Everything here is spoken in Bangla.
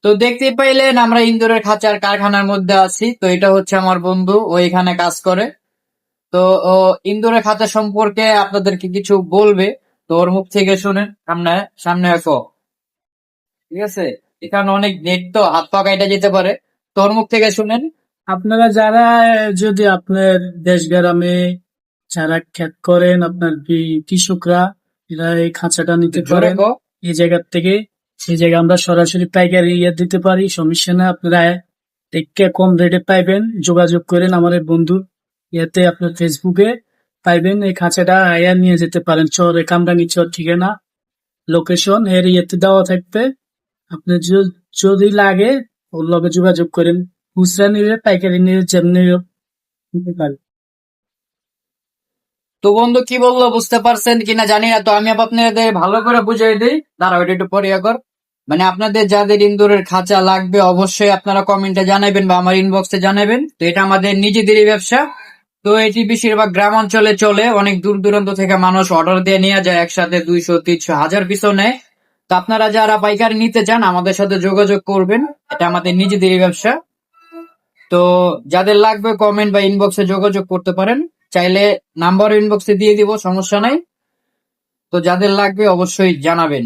তো দেখতেই পাইলেন আমরা ইন্দুরের খাঁচার কারখানার মধ্যে আছি। তো এটা হচ্ছে আমার বন্ধু, ও এখানে কাজ করে। তো ও ইন্দুরের খাঁচা সম্পর্কে আপনাদেরকে কিছু বলবে। তো ওর মুখ থেকে শুনেন। সামনে সামনে আসো, ঠিক আছে? এখানে অনেক নেট, তো হাত পা কাইটা যেতে পারে। তো ওর মুখ থেকে শুনেন। আপনারা যারা যদি আপনার দেশ গ্রামে যারা ক্ষেত করেন, আপনার কৃষকরা, এরা এই খাঁচাটা তো নিতে জোরে পারেন কো। এই জায়গার থেকে। এই জায়গায় আমরা সরাসরি পাইকারি দিতে পারি, সমস্যা না। আপনারা দেখে কম রেটে পাইবেন, যোগাযোগ করেন আমাদের বন্ধু ইয়েতে, আপনার ফেসবুকে পাইবেন। এই খাঁচাটা আয়া নিয়ে যেতে পারেন, চরে কামরাঙ্গি চর, ঠিকানা লোকেশন এর ইয়েতে দেওয়া থাকবে। আপনার যদি লাগে ওর লগে যোগাযোগ করেন, খুচরা নিলে পাইকারি নিলে যেমনি হোক নিতে পারেন। তো বন্ধু কি বললো বুঝতে পারছেন কিনা জানি না। তো আমি আপনাদের ভালো করে বুঝিয়ে দিই, দাঁড়াও এটা একটু পরে কর। মানে আপনাদের যাদের ইন্দুরের খাঁচা লাগবে অবশ্যই আপনারা কমেন্টে জানাবেন বা আমার ইনবক্সে জানাবেন। তো এটা আমাদের নিজেদেরই ব্যবসা। তো এটি বেশিরভাগ গ্রাম অঞ্চলে চলে, অনেক দূর দূরান্ত থেকে মানুষ অর্ডার দিয়ে নিয়ে যায়, একসাথে 200 300 1000 পিসও নেয়। তো আপনারা যারা পাইকারি নিতে চান আমাদের সাথে যোগাযোগ করবেন, এটা আমাদের নিজেদেরই ব্যবসা। তো যাদের লাগবে কমেন্ট বা ইনবক্সে যোগাযোগ করতে পারেন, চাইলে নাম্বার ইনবক্সে দিয়ে দিব, সমস্যা নাই। তো যাদের লাগবে অবশ্যই জানাবেন।